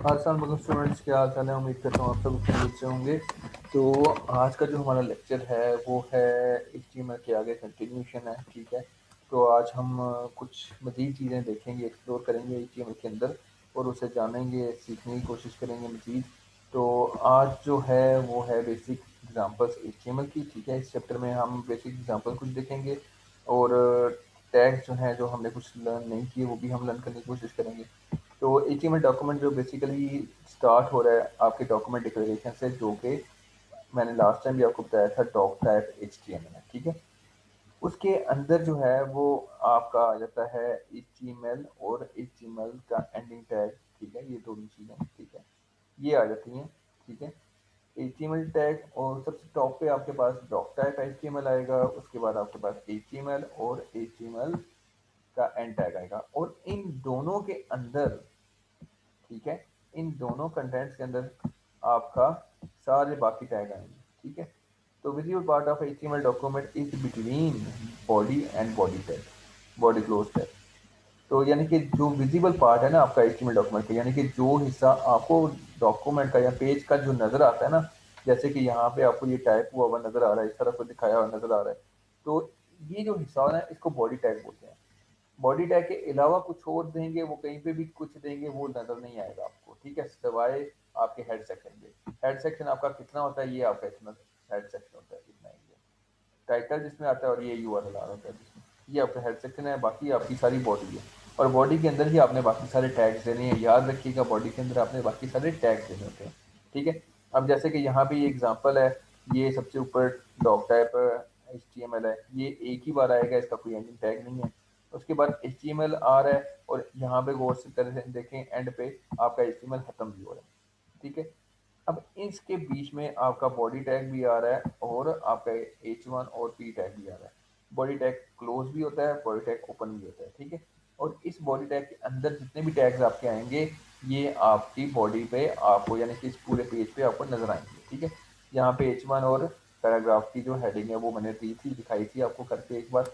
अस्सलाम स्टूडेंट्स, क्या हाल चाल है। उम्मीद करता हूँ आप सब खैरियत से होंगे। तो आज का जो हमारा लेक्चर है वो है HTML के आगे कंटिन्यूशन है। ठीक है, तो आज हम कुछ मज़ीद चीज़ें देखेंगे, एक्सप्लोर करेंगे HTML के अंदर और उसे जानेंगे, सीखने की कोशिश करेंगे मज़ीद। तो आज जो है वो है बेसिक एग्जांपल्स HTML की। ठीक है, इस चैप्टर में हम बेसिक एग्जांपल कुछ देखेंगे और टैग्स जो हैं, जो हमने कुछ लर्न नहीं किए, वो भी हम लर्न करने की कोशिश करेंगे। तो HTML डॉक्यूमेंट जो बेसिकली स्टार्ट हो रहा है आपके डॉक्यूमेंट डिक्लेरेशन से, जो कि मैंने लास्ट टाइम भी आपको बताया था, डॉक टाइप HTML है। ठीक है, उसके अंदर जो है वो आपका आ जाता है HTML और HTML का एंडिंग टैग। ठीक है, ये दोनों चीज़ें, ठीक है, ये आ जाती हैं। ठीक है, HTML टैग और सबसे टॉप पे आपके पास डॉक टाइप HTML आएगा, उसके बाद आपके पास HTML और HTML का एंड टैग आएगा, और इन दोनों के अंदर, ठीक है, इन दोनों कंटेंट्स के अंदर आपका सारे बाकी टैग आएंगे। ठीक है, तो visible part of HTML document is between body and body tag, body close tag. तो यानी कि जो विजिबल पार्ट है ना आपका HTML डॉक्यूमेंट का, यानी कि जो हिस्सा आपको डॉक्यूमेंट का या पेज का जो नजर आता है ना, जैसे कि यहाँ पे आपको ये टाइप हुआ हुआ नजर आ रहा है, इस तरह को दिखाया हुआ नजर आ रहा है, तो ये जो हिस्सा है ना, इसको बॉडी टैग बोलते हैं। बॉडी टैग के अलावा कुछ और देंगे, वो कहीं पे भी कुछ देंगे, वो नजर नहीं आएगा आपको। ठीक है, सिवाय आपके हेड सेक्शन के। हेड सेक्शन आपका कितना होता है, ये आपका इतना हेड सेक्शन होता है, इतना ही है। टाइटल जिसमें आता है और ये URL आ होता है जिसमें, ये आपका हेड सेक्शन है, बाकी आपकी सारी बॉडी है। और बॉडी के अंदर ही आपने बाकी सारे टैग्स देने हैं, याद रखिएगा, बॉडी के अंदर आपने बाकी सारे टैग्स देने होते हैं। ठीक है, अब जैसे कि यहाँ पे ये एग्जांपल है, ये सबसे ऊपर डॉक टाइप HTML है, ये एक ही बार आएगा, इसका कोई एंडिंग टैग नहीं है। उसके बाद HTML आ रहा है और यहाँ पे गौर से तरह से देखें, एंड पे आपका HTML खत्म भी हो रहा है। ठीक है, अब इसके बीच में आपका बॉडी टैग भी आ रहा है और आपका H1 और P टैग भी आ रहा है। बॉडी टैग क्लोज भी होता है, बॉडी टैग ओपन भी होता है। ठीक है, और इस बॉडी टैग के अंदर जितने भी टैग्स आपके आएंगे, ये आपकी बॉडी पे आपको, यानी कि इस पूरे पेज पे आपको नजर आएंगे। ठीक है, यहाँ पे H1 और पैराग्राफ की जो हेडिंग है वो मैंने दी थी, दिखाई थी आपको करके एक बार।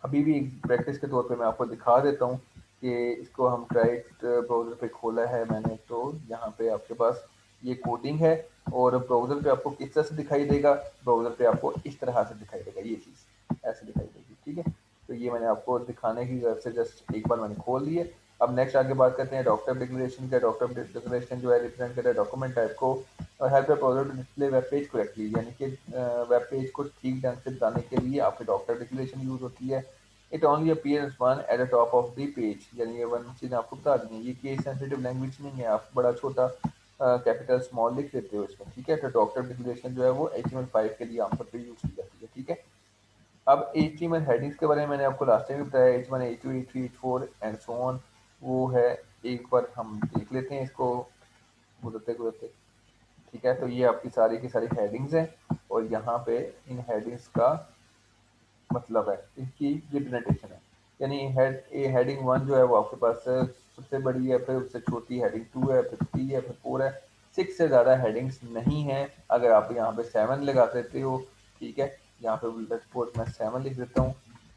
अभी भी प्रैक्टिस के तौर पे मैं आपको दिखा देता हूँ कि इसको हम क्राइट ब्राउज़र पे खोला है मैंने, तो यहाँ पे आपके पास ये कोडिंग है और ब्राउज़र पे आपको किस तरह से दिखाई देगा, ब्राउज़र पे आपको इस तरह से दिखाई देगा, ये चीज़ ऐसे दिखाई देगी। ठीक है, तो ये मैंने आपको दिखाने की वजह से जस्ट एक बार मैंने खोल लिए। अब नेक्स्ट आगे बात करते हैं डॉक्टर डिक्लेरेशन का। डॉक्टर डिक्लेरेशन जो है रिप्रेजेंट करता है डॉक्यूमेंट टाइप को और help browser to display web page correctly, यानी कि वेब पेज को ठीक ढंग से बताने के लिए आपकी डॉक्टर डिक्लेरेशन यूज होती है। It only appears one at the top of the page, यानी ये वन चीज़ आपको बता दी है, ये केस सेंसिटिव लैंग्वेज नहीं है, आप बड़ा छोटा कैपिटल स्मॉल लिख देते हो इसमें। ठीक है, तो डॉक्टर डिक्लेरेशन जो है वो HTML5 के लिए आमतौर पर यूज की जाती है। ठीक है, अब HTML हेडिंग्स के बारे में मैंने आपको लास्ट टाइम भी बताया, H1 H2 H3 H4 and so on, वो है। एक बार हम देख लेते हैं इसको गुजरते गुजरते। ठीक है, तो ये आपकी सारी की सारी हेडिंग्स हैं और यहाँ पे इन हेडिंग्स का मतलब है, इसकी रिप्रेजेंटेशन है। यानी हेडिंग 1 जो है वो आपके पास सबसे बड़ी है, फिर उससे छोटी हेडिंग 2 है, फिर 3 है, फिर 4 है। 6 से ज़्यादा हेडिंग्स नहीं है। अगर आप यहाँ पे 7 लगा देते हो, ठीक है, यहाँ पे लेट्स सपोज मैं 7 लिख देता हूँ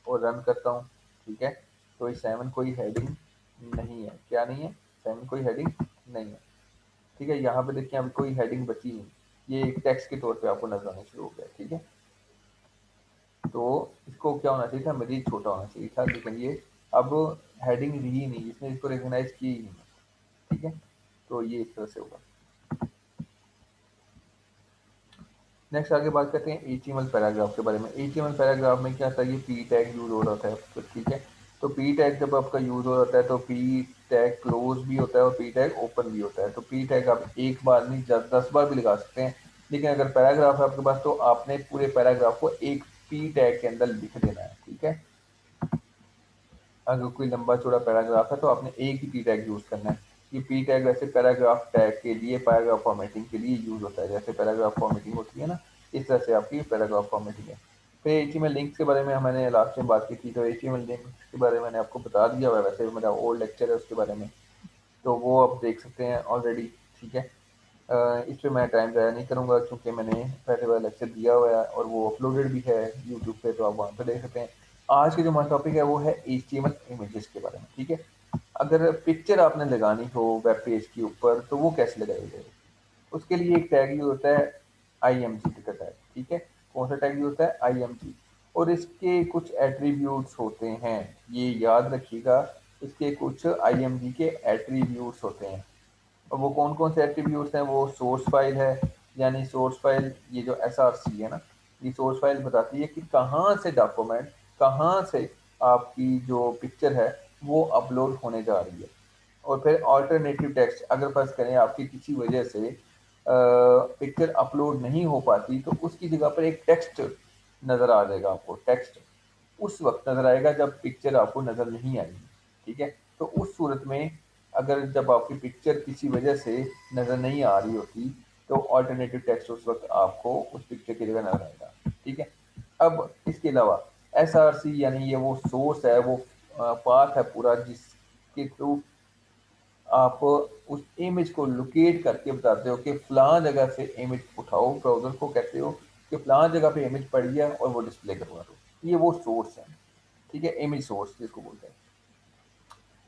और रन करता हूँ। ठीक है, तो ये 7 कोई हेडिंग नहीं है, क्या नहीं है, 7 कोई हेडिंग नहीं है। ठीक है, यहाँ पे देखिए अभी कोई हेडिंग बची नहीं, ये एक टेक्स्ट के तौर पे आपको नजर आना शुरू हो गया। ठीक है, तो इसको क्या होना चाहिए था, मजीद छोटा होना चाहिए था, लेकिन ये अब हेडिंग रही नहीं, इसने इसको रिकॉग्नाइज की ही नहीं। ठीक है, तो ये इस तरह से होगा। नेक्स्ट आगे बात करते हैं HTML पैराग्राफ के बारे में। HTML पैराग्राफ में क्या था, ये पी टैग यूज हो रहा था। तो ठीक है, तो पी टैग जब आपका यूज हो जाता है तो पी टैग क्लोज भी होता है और पी टैग ओपन भी होता है। तो पी टैग आप एक बार नहीं 10 बार भी लगा सकते हैं, लेकिन अगर पैराग्राफ है आपके पास तो आपने पूरे पैराग्राफ को एक पी टैग के अंदर लिख देना है। ठीक है, अगर कोई लंबा चौड़ा पैराग्राफ है तो आपने एक ही पी टैग यूज करना है। ये पी टैग वैसे पैराग्राफ टैग के लिए, पैराग्राफ फॉर्मेटिंग के लिए यूज होता है, जैसे पैराग्राफ फॉर्मेटिंग होती है ना, इस तरह से आपकी पैराग्राफ फॉर्मेटिंग है। फिर HTML लिंक्स के बारे में मैंने लास्ट टाइम बात की थी, तो HTML लिंक्स के बारे में मैंने आपको बता दिया हुआ है, वैसे मेरा ओल्ड लेक्चर है उसके बारे में, तो वो आप देख सकते हैं ऑलरेडी। ठीक है, इस पे मैं टाइम ज़ाया नहीं करूँगा क्योंकि मैंने पहले वाला लेक्चर दिया हुआ है और वो अपलोडेड भी है यूट्यूब पे, तो आप वहाँ पे देख सकते हैं। आज के जो हमारा टॉपिक है वो है HTML इमेजेस के बारे में। ठीक है, अगर पिक्चर आपने लगानी हो वेब पेज के ऊपर तो वो कैसे लगाई जाएगी? उसके लिए एक टैग यूज होता है IMG का टैग, ठीक है। कौन सा टैग यूज होता है? IMG। और इसके कुछ एट्रीब्यूट्स होते हैं, ये याद रखिएगा। इसके कुछ IMG के एट्रीब्यूट्स होते हैं। और वो कौन कौन से एट्रीब्यूट्स हैं? वो सोर्स फाइल है, यानी सोर्स फाइल, ये जो SRC है ना, ये सोर्स फाइल बताती है कि कहाँ से डॉक्यूमेंट, कहाँ से आपकी जो पिक्चर है वो अपलोड होने जा रही है। और फिर ऑल्टरनेटिव टेक्स्ट, अगर फर्ज करें आपकी किसी वजह से पिक्चर अपलोड नहीं हो पाती तो उसकी जगह पर एक टेक्स्ट नज़र आ जाएगा आपको। टेक्स्ट उस वक्त नज़र आएगा जब पिक्चर आपको नज़र नहीं आएगी, ठीक है। तो उस सूरत में अगर जब आपकी पिक्चर किसी वजह से नज़र नहीं आ रही होती तो ऑल्टरनेटिव टेक्स्ट उस वक्त आपको उस पिक्चर की जगह नज़र आएगा, ठीक है। अब इसके अलावा SRC यानी ये वो सोर्स है, वो पाथ है पूरा जिसके थ्रू आप उस इमेज को लोकेट करके बताते हो कि फलां जगह से इमेज उठाओ, ब्राउज़र को कहते हो कि फलां जगह पे इमेज पड़ी है और वो डिस्प्ले करवा दो। ये वो सोर्स है, ठीक है, इमेज सोर्स जिसको बोलते हैं।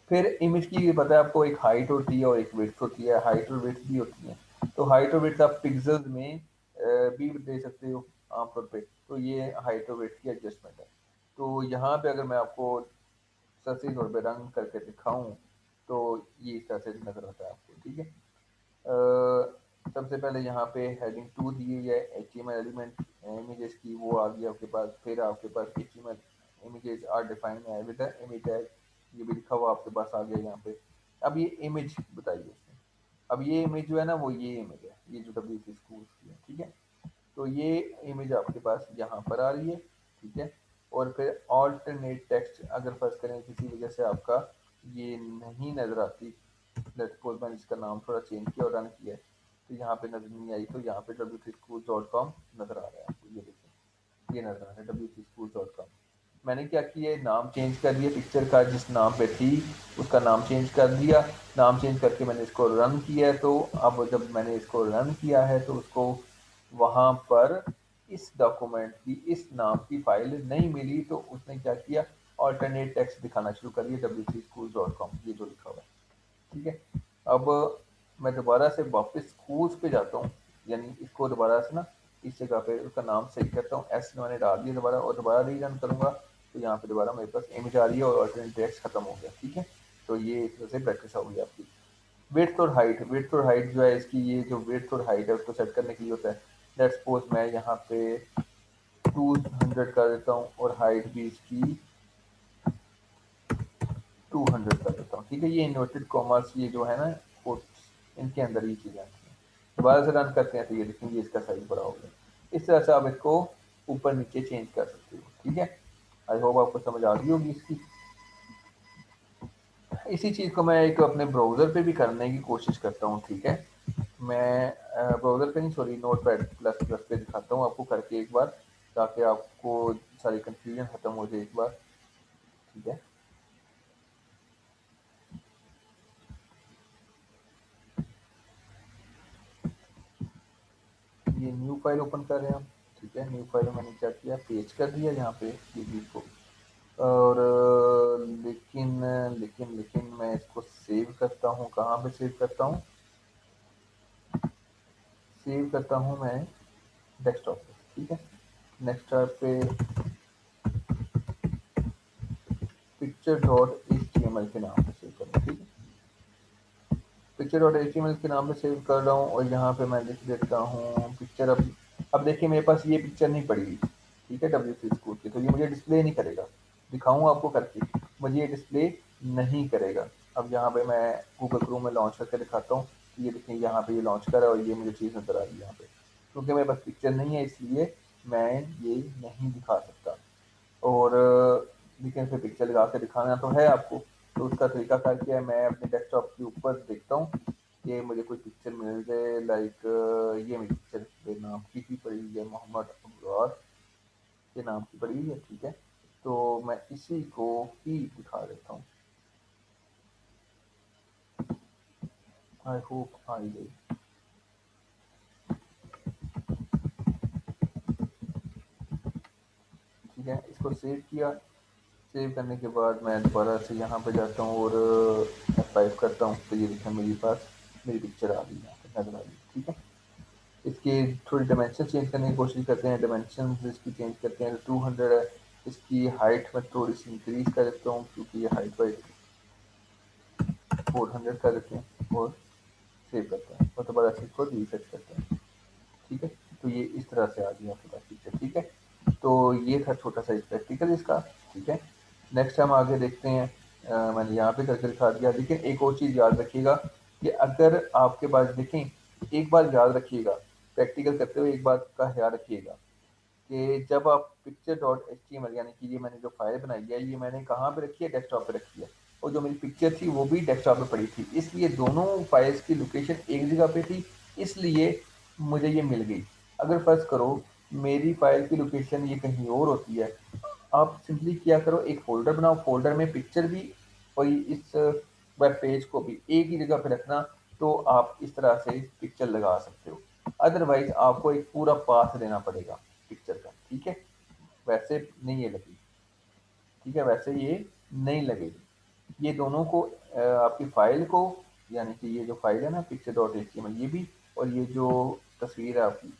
फिर इमेज की पता है आपको, एक हाइट होती है और एक विड्थ होती है। हाइट और विड्थ भी होती है। तो हाइट और विड्थ आप पिक्सेल्स में भी दे सकते हो आमतौर पे। तो ये हाइट और विड्थ की एडजस्टमेंट है। तो यहाँ पे अगर मैं आपको सही तौर पे रंग करके दिखाऊं तो ये इस तरह से नजर आता है आपको, ठीक है। सबसे पहले यहाँ पे हेडिंग 2 दी हुई है, HTML एलिमेंट इमेजेस की, वो आ गया आपके पास। फिर आपके पास HTML इमेजेस आर डिफाइंड है विद इमेज टैग, ये भी लिखा हुआ आपके पास आ गया यहाँ पे। अब ये इमेज बताइए इसमें। अब ये इमेज जो है ना, वो ये इमेज है, ये जो WC स्कूल की है, ठीक है। तो ये इमेज आपके पास यहाँ पर आ रही है, ठीक है। और फिर ऑल्टरनेट टेक्स्ट, अगर फर्ज करें किसी वजह से आपका ये नहीं नजर आती, लेट्स सपोज मैंने इसका नाम थोड़ा चेंज किया और रन किया है, तो यहाँ पे नजर नहीं आई, तो यहाँ पे wcschools.com नजर आ रहा है आपको। ये देखिए, ये नजर आ रहा है wcschools.com। मैंने क्या किया है, नाम चेंज कर दिया पिक्चर का, जिस नाम पे थी उसका नाम चेंज कर दिया। नाम चेंज करके मैंने इसको रन किया है। तो अब जब मैंने इसको रन किया है तो उसको वहाँ पर इस डॉक्यूमेंट की इस नाम की फाइल नहीं मिली, तो उसने क्या किया, ऑल्टरनेट टेक्स्ट दिखाना शुरू कर दिया wcschools.com, ये जो लिखा हुआ है, ठीक है। अब मैं दोबारा से वापस स्कूल्स पे जाता हूँ, यानी इसको दोबारा से ना इस जगह पे उसका नाम सही करता हूँ, एस मैंने डाल दिया दोबारा और दोबारा रीरन करूँगा तो यहाँ पे दोबारा मेरे पास इमेज आ रही है और अल्टरनेट टेक्स्ट खत्म हो गया, ठीक है। तो ये एक तरह से प्रैक्टिस हो गई आपकी। विड्थ और हाइट, विड्थ और हाइट जो है इसकी, ये जो विड्थ और हाइट है उसको सेट करने के लिए होता है। लेट्स सपोज मैं यहाँ पे 200 कर देता हूँ और हाइट भी इसकी 200 कर देता हूँ, ठीक है। ये इन्वर्टेड कॉमर्स, ये जो है ना कोट्स, इनके अंदर ये चीज़ें आती हैं। दोबारा से रन करते हैं तो ये देखेंगे इसका साइज बड़ा हो गया। इस तरह से आप इसको ऊपर नीचे चेंज कर सकते हो, ठीक है। आई होप आपको समझ आ गई होगी इसकी। इसी चीज़ को मैं एक अपने ब्राउज़र पे भी करने की कोशिश करता हूँ, ठीक है। मैं ब्राउज़र पे नहीं, sorry, note pad plus plus पे दिखाता हूँ आपको करके एक बार, ताकि आपको सारी कंफ्यूजन खत्म हो जाए एक बार, ठीक है। ये न्यू फाइल ओपन कर रहे हैं हम, ठीक है। न्यू फाइल में मैंने क्या किया, पेज कर दिया यहाँ पे ये चीज़ को। और लेकिन लेकिन लेकिन मैं इसको सेव करता हूँ, कहाँ पे सेव करता हूँ? सेव करता हूँ मैं डेस्कटॉप पे, ठीक है। डेस्कटॉप पे picture.html के नाम पे सेव कर रहा हूँ, ठीक है। picture.html के नाम पे सेव कर रहा हूँ और यहाँ पे मैं लिख देता हूँ पिक्चर। अब देखिए मेरे पास ये पिक्चर नहीं पड़ी हुई, ठीक है, WC स्कूल की, तो ये मुझे डिस्प्ले नहीं करेगा। दिखाऊँ आपको करके, मुझे ये डिस्प्ले नहीं करेगा। अब यहाँ पे मैं गूगल क्रोम में लॉन्च करके दिखाता हूँ। ये देखिए यहाँ पे ये लॉन्च करा और ये मुझे चीज़ नज़र आ रही है यहाँ पे। क्योंकि मेरे पास पिक्चर नहीं है इसलिए मैं ये नहीं दिखा सकता। और लेकिन फिर पिक्चर लगा के दिखाना तो है आपको। तो उसका तरीका क्या है, मैं अपने डेस्कटॉप के ऊपर देखता हूँ कि मुझे कोई पिक्चर मिल जाए। लाइक ये मेरी पिक्चर के नाम की ही पड़ी हुई है, मोहम्मद अब्रार के नाम की पड़ी हुई है, ठीक है। तो मैं इसी को ही दिखा देता हूँ। आई होप आई गई, ठीक है। इसको सेव किया, सेव करने के बाद मैं दोबारा से यहाँ पे जाता हूँ और F5 करता हूँ, तो ये देखिए मेरे पास मेरी पिक्चर आ गई, यहाँ पे नज़र आ गई। ठीक है, इसके थोड़ी डायमेंशन चेंज करने की कोशिश करते हैं, डायमेंशन इसकी चेंज करते हैं, तो 200 है। इसकी हाइट में थोड़ी सी इंक्रीज कर देता हूँ, क्योंकि ये हाइट वाइट 400 कर देते हैं और सेव करते हैं, और दोबारा से इसको रीसेट करते हैं। ठीक है, तो ये इस तरह से आ गई आपके पास पिक्चर। ठीक है, तो ये था छोटा सा प्रैक्टिकल इसका। ठीक है, नेक्स्ट हम आगे देखते हैं। मैंने यहाँ पे करके दिखा दिया, लेकिन एक और चीज़ याद रखिएगा कि अगर आपके पास देखें, एक बात याद रखिएगा, प्रैक्टिकल करते हुए एक बात का ख्याल रखिएगा कि जब आप picture dot H T M L, यानी कि ये मैंने जो फाइल बनाई है, ये मैंने कहाँ पे रखी है, डेस्कटॉप पे रखी है, और जो मेरी पिक्चर थी वो भी डेस्कटॉप पे पड़ी थी, इसलिए दोनों फाइल्स की लोकेशन एक जगह पे थी, इसलिए मुझे ये मिल गई। अगर फर्ज करो मेरी फाइल की लोकेशन ये कहीं और होती है, आप सिंपली क्या करो, एक फोल्डर बनाओ, फोल्डर में पिक्चर भी और इस वेब पेज को भी एक ही जगह पे रखना, तो आप इस तरह से पिक्चर लगा सकते हो। अदरवाइज आपको एक पूरा पाथ देना पड़ेगा पिक्चर का। ठीक है, वैसे नहीं ये लगेगी। ठीक है, वैसे ये नहीं लगेगी। ये दोनों को आपकी फाइल को, यानी कि ये जो फाइल है ना picture dot H T M L, ये भी और ये जो तस्वीर है आपकी,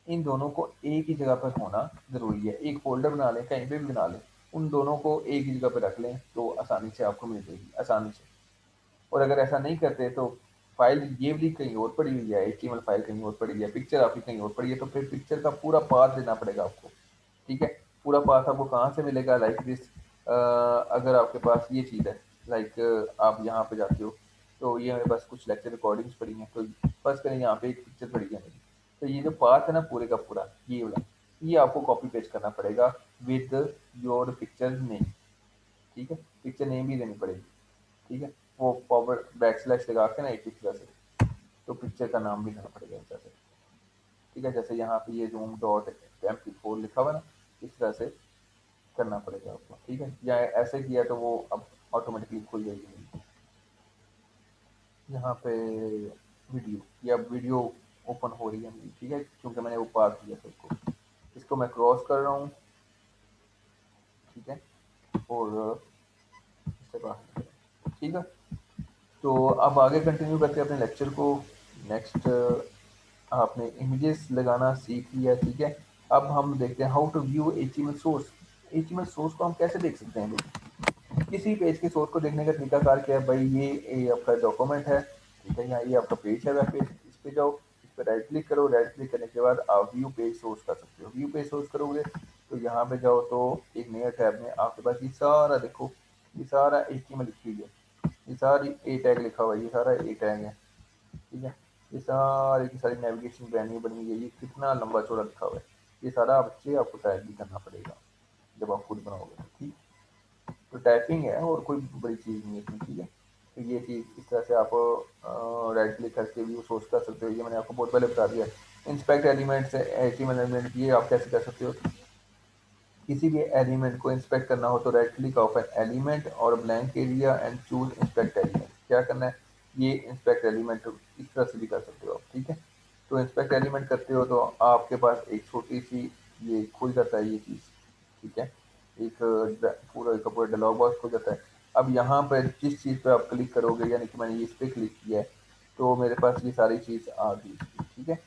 इन दोनों को एक ही जगह पर होना ज़रूरी है। एक फ़ोल्डर बना लें, कहीं पे भी बना लें, उन दोनों को एक ही जगह पे रख लें, तो आसानी से आपको मिल जाएगी, आसानी से। और अगर ऐसा नहीं करते तो फाइल ये वाली कहीं और पड़ी हुई है, एचटीएमएल फाइल कहीं और पड़ी है, पिक्चर आपकी कहीं और पड़ी है, तो फिर पिक्चर का पूरा पाथ देना पड़ेगा आपको। ठीक है, पूरा पाथ आपको कहाँ से मिलेगा, लाइक दिस। अगर आपके पास ये चीज़ है, लाइक आप यहाँ पे जाते हो, तो ये मेरे पास कुछ लेक्चर रिकॉर्डिंग्स पड़ी हैं, तो फर्स्ट करें यहाँ पे एक पिक्चर पड़ी है मेरी, तो ये जो पाथ है ना पूरे का पूरा, ये वाला, ये आपको कॉपी पेस्ट करना पड़ेगा विद योर पिक्चर नेम। ठीक है, पिक्चर नेम भी देनी पड़ेगी। ठीक है, वो फॉरवर्ड बैक स्लैश लगा के ना एक ही तरह से, तो पिक्चर का नाम भी देना पड़ेगा इस तरह से। ठीक है, जैसे यहाँ पे ये जूम डॉट MP4 लिखा हुआ है ना, इस तरह से करना पड़ेगा आपको। ठीक है, या ऐसे किया तो वो अब ऑटोमेटिकली खुल जाएगी। यहाँ पे वीडियो, या वीडियो ओपन हो रही है मेरी। ठीक है, क्योंकि मैंने वो पास किया था इसको मैं क्रॉस कर रहा हूँ। ठीक है, और इससे बाहर निकल रहा हूँ। ठीक है, तो अब आगे कंटिन्यू करते हैं अपने लेक्चर को। नेक्स्ट, आपने इमेजेस लगाना सीख लिया। ठीक है, अब हम देखते हैं how to view HTML source. HTML source को हम कैसे देख सकते हैं भाई? किसी पेज के सोर्स को देखने का तरीकाकार क्या है भाई? ये आपका डॉक्यूमेंट है। ठीक है, यहाँ ये आपका पेज है, वेब पेज, इस पे जाओ, इस पे राइट क्लिक करो, राइट क्लिक करने के बाद आप व्यू पेज सोर्स कर सकते हो। व्यू पेज सोर्स करोगे तो यहाँ पे जाओ, तो एक नया टैब में आपके पास ये सारा देखो, ये सारा एचटीएमएल लिखी हुई है, ये सारी ए टैग लिखा हुआ है, ये सारा ए टैग है। ठीक है, ये सारी की सारी नेविगेशन मेन्यू बनी हुई है, ये कितना लंबा चौड़ा लिखा हुआ है, ये सारा बच्चे आपको टाइप भी करना पड़ेगा जब आप खुद बनाओगे। ठीक, तो टाइपिंग है और कोई बड़ी चीज़ नहीं है इसमें। ठीक है, तो ये चीज़ इस तरह से आप राइट क्लिक करके भी सोर्स कर सकते हो। ये मैंने आपको बहुत पहले बता दिया। इंस्पेक्ट एलिमेंट्स, एचटीएमएल एलिमेंट, ये आप कैसे कर सकते हो? किसी भी एलिमेंट को इंस्पेक्ट करना हो तो right click of an element और blank area and choose inspect element. क्या करना है, ये इंस्पेक्ट एलिमेंट इस तरह से भी कर सकते हो आप। ठीक है, तो इंस्पेक्ट एलिमेंट करते हो तो आपके पास एक छोटी सी ये खुल जाता है ये चीज़। ठीक है, एक पूरा डायलॉग बॉक्स खुल जाता है। अब यहाँ पर जिस चीज़ पे आप क्लिक करोगे, यानी कि मैंने इस पर क्लिक किया है, तो मेरे पास ये सारी चीज़ आ गई। ठीक है,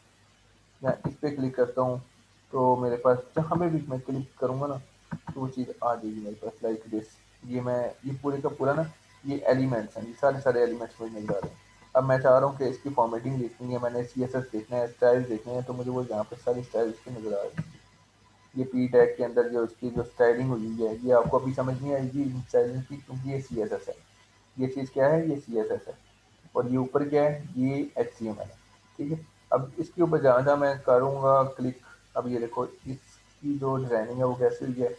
मैं इस पे क्लिक करता हूँ, तो मेरे पास जहाँ पे भी मैं क्लिक करूँगा ना, तो वो चीज़ आ जाएगी मेरे पास, लाइक दिस। ये पूरे का पूरा ना, ये एलिमेंट्स हैं, ये सारे सारे एलिमेंट्स मुझे नज़र आ रहे हैं। अब मैं चाह रहा हूँ कि इसकी फॉर्मेटिंग देखनी है, मैंने CSS देखना है, स्टाइल देखने हैं, तो मुझे वो यहाँ पे सारी स्टाइल इसकी नज़र आ रही है। ये पी टैग के अंदर जो इसकी जो स्टाइलिंग हुई है, ये आपको अभी समझ नहीं आएगी स्टाइलिंग की, क्योंकि ये CSS है। ये चीज़ क्या है, ये CSS है, और ये ऊपर क्या है, ये HTML है। ठीक है, अब इसके ऊपर जहाँ जहाँ मैं करूँगा क्लिक, अब ये देखो इसकी जो डिज़ाइनिंग है वो कैसे हुई है।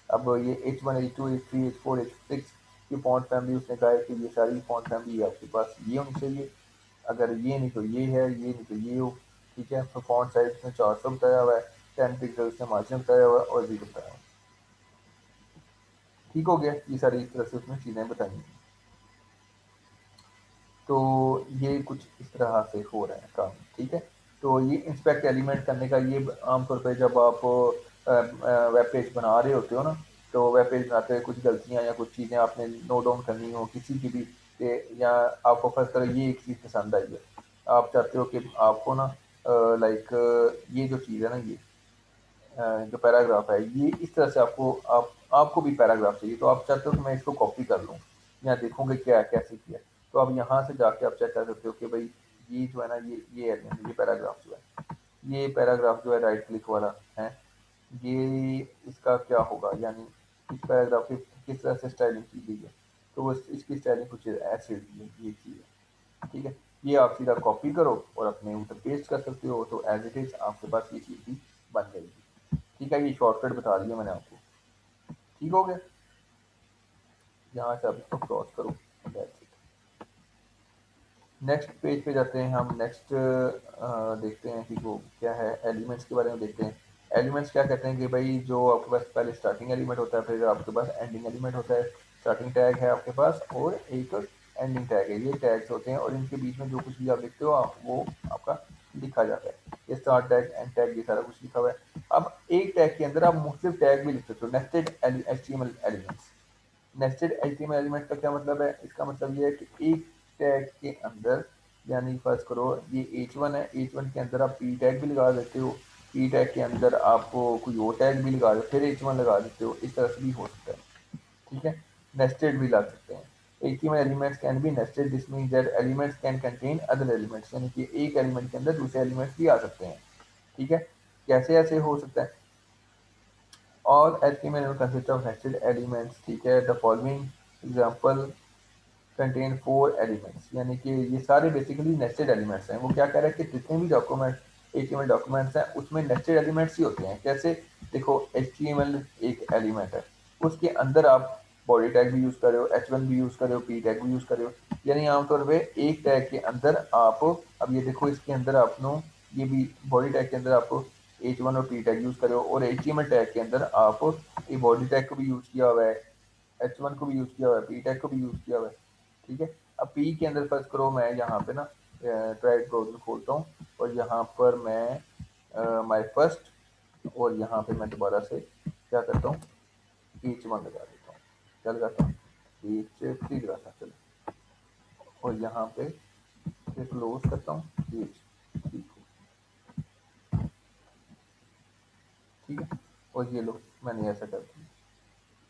अब ये H1 H2 H3 H4 H6 की फॉन्ट फैमिली, उसने कहा है कि ये सारी फॉन्ट फैमिली आपके पास ये होनी चाहिए, अगर ये नहीं तो ये है, ये नहीं तो ये हो। ठीक है, तो फॉन्ट साइज में 400 बताया हुआ है, 10 पिक्सल से मार्जिन बताया हुआ है, और 0 बताया हुआ है। ठीक हो गया, ये सारी इस तरह से उसमें चीज़ें बताई। तो ये कुछ इस तरह से हो रहा है काम। ठीक है, तो ये इंस्पेक्ट एलिमेंट करने का, ये आमतौर पे जब आप वेब पेज बना रहे होते हो ना, तो वेब पेज बनाते हुए कुछ गलतियाँ या कुछ चीज़ें आपने नोट डाउन करनी हो किसी की भी, या आपको फर्स्ट तरह ये एक चीज़ पसंद आई है, आप चाहते हो कि आपको ना लाइक ये जो चीज़ है ना, ये जो पैराग्राफ है ये इस तरह से आपको भी पैराग्राफ चाहिए, तो आप चाहते हो कि मैं इसको कॉपी कर लूँ या देखूंगे क्या कैसे किया, तो आप यहाँ से जाके आप चेक कर सकते हो कि भाई ये जो है ना, ये पैराग्राफ जो है, ये पैराग्राफ जो है राइट क्लिक वाला है, ये इसका क्या होगा, यानी इस पैराग्राफ की किस तरह से स्टाइलिंग की गई है, तो वो इसकी स्टाइलिंग कुछ ऐसे ये चीज़ है, ठीक है। ये आप सीधा कॉपी करो और अपने ऊपर पेस्ट कर सकते हो, तो एज इट इज़ आपके पास ये चीज़ भी बन जाएगी। ठीक है, ये शॉर्टकट बता दिया मैंने आपको। ठीक हो गया, यहाँ से आप इसको क्रॉस करो, दैट्स इट। नेक्स्ट पेज पे जाते हैं हम, नेक्स्ट देखते हैं कि वो क्या है, एलिमेंट्स के बारे में देखते हैं। एलिमेंट्स क्या कहते हैं कि भाई जो आपके पास पहले स्टार्टिंग एलिमेंट होता है, फिर आपके पास एंडिंग एलिमेंट होता है, स्टार्टिंग टैग है आपके पास और एक एंडिंग टैग है, ये टैग्स होते हैं और इनके बीच में जो कुछ भी आप देखते हो वो आपका लिखा जाता है, ये स्टार्ट टैग एंड टैग ये सारा कुछ लिखा हुआ है। अब एक टैग के अंदर आप मुख्तलिफ टैग भी लिख सकते हो, nested HTML elements. Nested HTML element का क्या मतलब है, इसका मतलब ये है कि एक टैग के अंदर, यानी फर्ज करो ये h1 है, h1 के अंदर आप p टैग भी लगा देते हो, p टैग के अंदर आप कोई और टैग भी लगा देते हो, फिर h1 लगा देते हो, इस तरह से भी हो सकता है। ठीक है, नेस्टेड भी ला सकते हैं। HTML elements can be nested, this means that elements can contain other elements, यानी कि एक एलिमेंट के अंदर दूसरे एलिमेंट्स भी आ सकते हैं। ठीक है, कैसे ऐसे हो सकता है, all HTML consist of nested elements। ठीक है, the following example contain 4 elements, यानी कि ये सारे बेसिकली नेस्टेड एलिमेंट्स हैं। वो क्या कह रहा है कि जितने भी डॉक्यूमेंट एचटीएमएल डॉक्यूमेंट्स हैं उसमें नेस्टेड एलिमेंट्स ही होते हैं। कैसे, देखो एचटीएमएल एक एलिमेंट है, उसके अंदर आप बॉडी टैग भी यूज़ कर रहे हो, h1 भी यूज़ कर रहे हो, p टैग भी यूज़ कर रहे हो, यानी आमतौर पे एक टैग के अंदर आप, अब ये देखो इसके अंदर आपने ये भी बॉडी टैग के अंदर आप h1 और p टैग यूज़ कर रहे हो, और एचटीएमएल टैग के अंदर आप ये बॉडी टैग को भी यूज़ किया हुआ है, h1 को भी यूज़ किया हुआ है, p टैग को भी यूज़ किया हुआ है। ठीक है, अब पी के अंदर फर्ज करो मैं यहाँ पे ना ट्राइड ब्राउज़र खोलता हूँ और यहाँ पर मैं माय फर्स्ट, और यहाँ पे मैं दोबारा से क्या करता हूँ, h1 लगा देता हूँ, क्या लगाता हूँ, h3 लगाता हूँ, चलो, और यहाँ पे फिर क्लोज करता हूँ h3 को। ठीक है, और ये लो मैंने ऐसा कर दिया,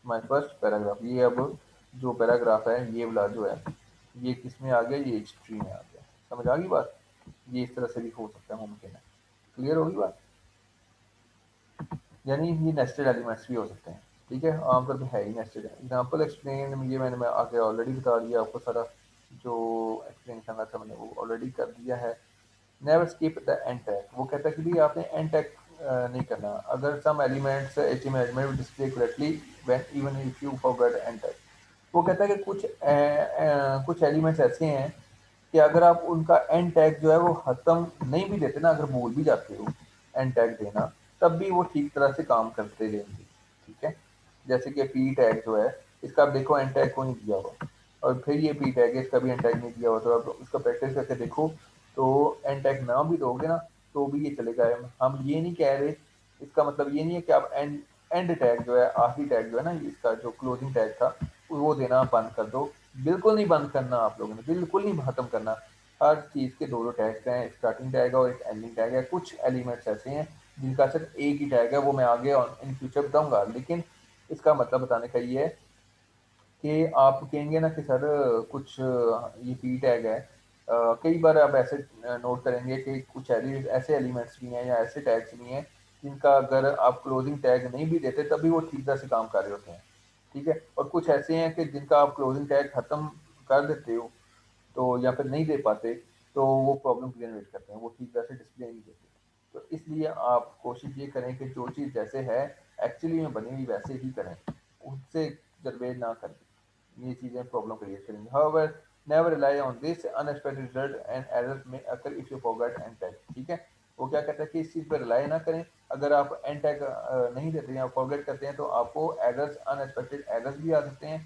माय फर्स्ट पैराग्राफ, ये अब जो पैराग्राफ है ये वाला जो है ये किस में आ गया, ये h3 में आ गया। समझ आ गई बात, ये इस तरह से भी हो सकता है, मुमकिन है। क्लियर होगी बात, यानी ये नेस्टेड एलिमेंट्स भी हो सकते हैं। ठीक है, आमतौर पे है ही नेस्टेड है। एग्जांपल एक्सप्लेन, ये मैंने आगे ऑलरेडी बता दिया आपको सारा, जो एक्सप्लेन करना था मैंने वो ऑलरेडी कर दिया है। Never skip the end tag, वो कहता है कि भाई आपने एंड टैग नहीं करना, अगर some elements HTML element display correctly when even if you forgot end tag. वो कहता है कि कुछ एलिमेंट्स ऐसे हैं कि अगर आप उनका एंड टैग जो है वो खत्म नहीं भी देते ना, अगर भूल भी जाते हो एंड टैग देना, तब भी वो ठीक तरह से काम करते रहेंगे। ठीक है, जैसे कि पी टैग जो है, इसका आप देखो एंड टैग को नहीं दिया हुआ, और फिर ये पी टैग है, इसका भी एंड टैग नहीं दिया हुआ, तो आप उसका प्रैक्टिस करके देखो, तो एंड टैग ना भी दोगे ना तो भी ये चलेगा। हम ये नहीं कह रहे, इसका मतलब ये नहीं है कि आप एंड एंड टैग जो है, आखिरी टैग जो है ना, इसका जो क्लोजिंग टैग था वो देना बंद कर दो। बिल्कुल नहीं बंद करना, आप लोगों ने बिल्कुल नहीं खत्म करना। हर चीज़ के दो दो टैग्स हैं, स्टार्टिंग टैग है और एक एंडिंग टैग है। कुछ एलिमेंट्स ऐसे हैं जिनका सिर्फ एक ही टैग है, वो मैं आगे इन फ्यूचर बताऊंगा, लेकिन इसका मतलब बताने का ये है कि आप कहेंगे ना कि सर कुछ ये पी टैग है, कई बार आप ऐसे नोट करेंगे कि कुछ ऐसे एलिमेंट्स भी हैं या ऐसे टैग्स भी हैं जिनका अगर आप क्लोजिंग टैग नहीं भी देते तभी वो ठीक तरह से काम कर रहे होते हैं। ठीक है, और कुछ ऐसे हैं कि जिनका आप क्लोजिंग टैग खत्म कर देते हो तो या फिर नहीं दे पाते, तो वो प्रॉब्लम जनरेट करते हैं, वो ठीक तरह से डिस्प्ले नहीं देते। तो इसलिए आप कोशिश ये करें कि जो चीज़ जैसे है एक्चुअली में बनी हुई वैसे ही करें, उससे गड़बड़ ना करें, ये चीज़ें प्रॉब्लम क्रिएट करेंगी। However, never rely on this unexpected result and errors may occur if you forget end tag। ठीक है, वो क्या कहता है कि इस चीज़ पर रिलाई ना करें, अगर आप एंड टैग नहीं देते हैं, फॉरगेट करते हैं, तो आपको एरर्स, अनएक्सपेक्टेड एरर्स भी आ सकते हैं,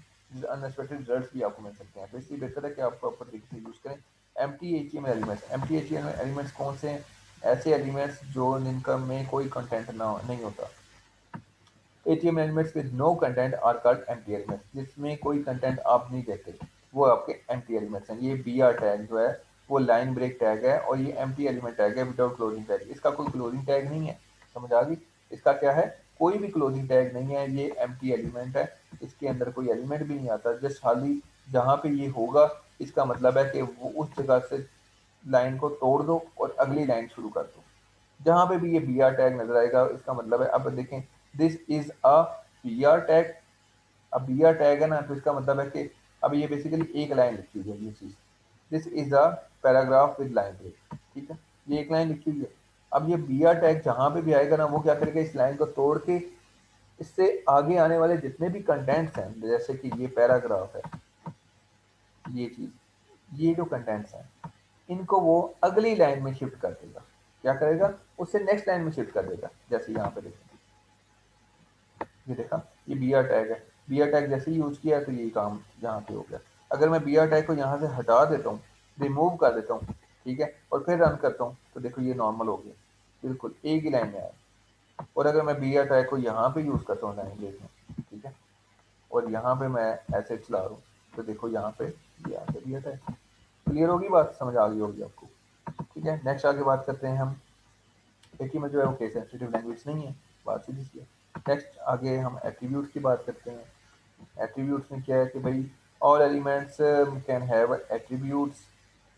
अनएक्सपेक्टेड रिजल्ट्स भी आपको मिल सकते हैं। तो इसलिए बेहतर है कि आप प्रॉपर तरीके से यूज़ करें। Empty HTML elements, empty HTML elements कौन से हैं, ऐसे एलिमेंट्स जो जिनका में कोई कंटेंट ना नहीं होता। ATM elements with no content are called empty elements, जिसमें कोई कंटेंट आप नहीं देते वो आपके एम्प्टी एलिमेंट्स हैं। ये बी आर टैग जो है वो लाइन ब्रेक टैग है, और ये एम्प्टी एलिमेंट टैग है विदाउट क्लोजिंग टैग। इसका कोई क्लोजिंग टैग नहीं है, समझ आ गई? इसका क्या है, कोई भी क्लोजिंग टैग नहीं है, ये एम्प्टी एलिमेंट है, इसके अंदर कोई एलिमेंट भी नहीं आता। जस्ट खाली जहाँ पे ये होगा इसका मतलब है कि वो उस जगह से लाइन को तोड़ दो और अगली लाइन शुरू कर दो। जहाँ पे भी ये बी आर टैग नजर आएगा इसका मतलब है, अब देखें this is a B R tag. अब बी आर टैग है ना, तो इसका मतलब है कि अब ये बेसिकली एक लाइन लिखी हुई है ये चीज, this is a paragraph with line break, ठीक है, ये एक लाइन लिखी हुई है। अब ये बी आर टैग जहाँ पे भी आएगा ना वो क्या करेगा, इस लाइन को तोड़ के इससे आगे आने वाले जितने भी कंटेंट्स हैं, जैसे कि ये पैराग्राफ है, ये चीज, ये जो कंटेंट्स हैं इनको वो अगली लाइन में शिफ्ट कर देगा। क्या करेगा, उससे नेक्स्ट लाइन में शिफ्ट कर देगा। जैसे यहाँ पे देखो, ये देखा, ये बी आर टैग है, बी आर टैग जैसे ही यूज किया तो ये काम यहाँ पे हो गया। अगर मैं बी आर टैग को यहाँ से हटा देता हूँ, रिमूव कर देता हूँ, ठीक है, और फिर रन करता हूँ, तो देखो ये नॉर्मल हो गया, बिल्कुल एक ही लाइन में आया। और अगर मैं बी आर टैग को यहाँ पे यूज करता हूँ लैंग्वेज में, ठीक है, और यहाँ पे मैं ऐसे चला रहा हूँ, तो देखो यहाँ पे ये आ गया बी आर टैग। क्लियर होगी बात, समझ आ गई होगी आपको? ठीक है, नेक्स्ट आगे बात करते हैं हम। देखिए में जो है वो केस सेंसिटिव लैंग्वेज नहीं है, बात सीधी सी है। नेक्स्ट आगे हम एट्रीब्यूट्स की बात करते हैं। एट्रीब्यूट्स में क्या है कि भाई all elements can have attributes,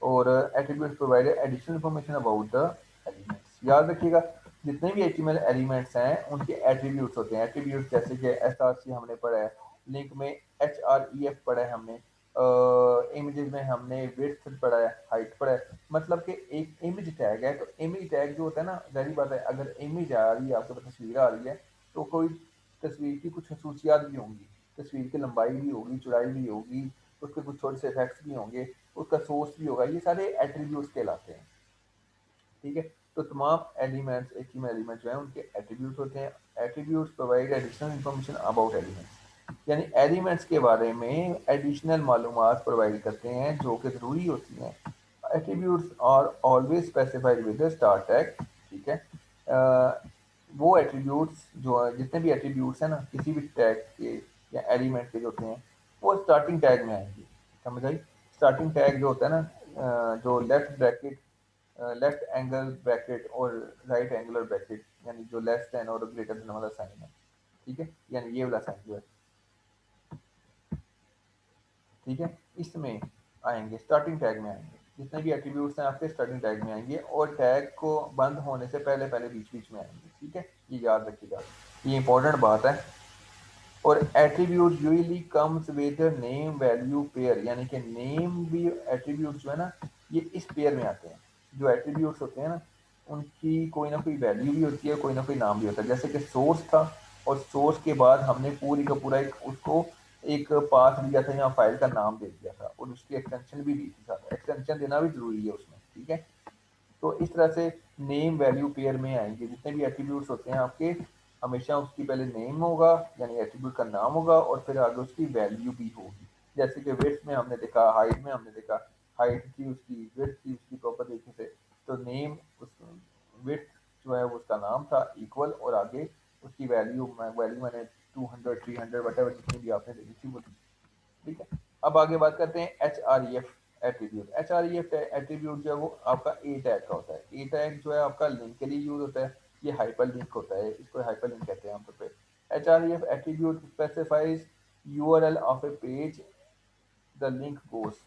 और attributes provide additional information about the elements. याद रखिएगा जितने भी एचटीएमएल एलिमेंट्स हैं उनके एट्रीब्यूट्स होते हैं। एट्रीब्यूट्स जैसे कि एसआरसी हमने पढ़ा है, लिंक में एचआरईएफ पढ़ा है हमने, इमेजेस में हमने विड्थ पढ़ा है, हाइट पढ़ा है। मतलब कि एक इमेज टैग है, तो इमेज टैग जो होता है ना, जाहिर बात है अगर इमेज आ रही है आपके पास, तस्वीर आ रही है, तो कोई तस्वीर की कुछ खसूसियात भी होंगी, तस्वीर की लंबाई भी होगी, चौड़ाई भी होगी, उसके कुछ छोटे से इफेक्ट्स भी होंगे, उसका सोर्स भी होगा, ये सारे एट्रीब्यूट्स कहलाते हैं। ठीक है, तो तमाम एलिमेंट्स, एक ही में एलिमेंट जो है उनके एट्रीब्यूट होते हैं। Attributes provide additional information about elements, यानी एलिमेंट्स के बारे में एडिशनल मालूमात प्रोवाइड करते हैं जो कि ज़रूरी होती हैं। Attributes are always specified with star tag, ठीक है। वो एट्रीब्यूट्स जो जितने भी एट्रीब्यूट्स हैं ना किसी भी टैग के या एलिमेंट के जो होते हैं वो स्टार्टिंग टैग में आएंगे, समझ आई? स्टार्टिंग टैग जो होता है ना, जो left bracket, left angle bracket और राइट एंगुलर ब्रैकेट, यानी जो लेस देन और ग्रेटर देन वाला साइन है, ठीक है, यानी ये वाला साइन जो है, ठीक है, इसमें आएंगे, स्टार्टिंग टैग में आएंगे। जितने भी एट्रीब्यूट्स हैं आपके स्टार्टिंग टैग में आएंगे, और टैग को बंद होने से पहले पहले बीच बीच में आएंगे, ठीक है, ये याद रखिएगा, ये इंपॉर्टेंट बात है। और attribute usually comes with name value pair, यानी कि नेम भी एट्रीब्यूट जो है ना ये इस पेयर में आते हैं। जो एट्रीब्यूट्स होते हैं ना उनकी कोई ना कोई वैल्यू भी होती है, कोई ना कोई नाम भी होता है। जैसे कि सोर्स था, और सोर्स के बाद हमने पूरी का पूरा एक उसको एक पाथ दिया था, यहाँ फाइल का नाम दे दिया था, और उसकी एक्सटेंशन भी दी थी, साथ एक्सटेंशन देना भी जरूरी है उसमें, ठीक है। तो इस तरह से नेम वैल्यू पेयर में आएंगे जितने भी एट्रीब्यूट्स होते हैं आपके, हमेशा उसकी पहले नेम होगा यानी एट्रीब्यूट का नाम होगा, और फिर आगे उसकी वैल्यू भी होगी। जैसे कि विड्थ में हमने देखा, हाइट में हमने देखा, हाइट थी उसकी, विड्थ थी उसकी प्रॉपर तरीके से, तो नेम उस विड्थ जो है वो उसका नाम था इक्वल, और आगे उसकी वैल्यू, वैल्यू मैंने 200 300 वट जितनी भी आपने देखी थी वो थी, ठीक है। अब आगे बात करते हैं H R E F attribute. H R E F attribute जो है वो आपका ए टैग का होता है। ए टैग जो है आपका लिंक के लिए यूज होता है, ये हाइपर लिंक होता है, इसको हाइपर लिंक कहते हैं आमतौर पे। H R E F attribute specifies URL of a page the link goes,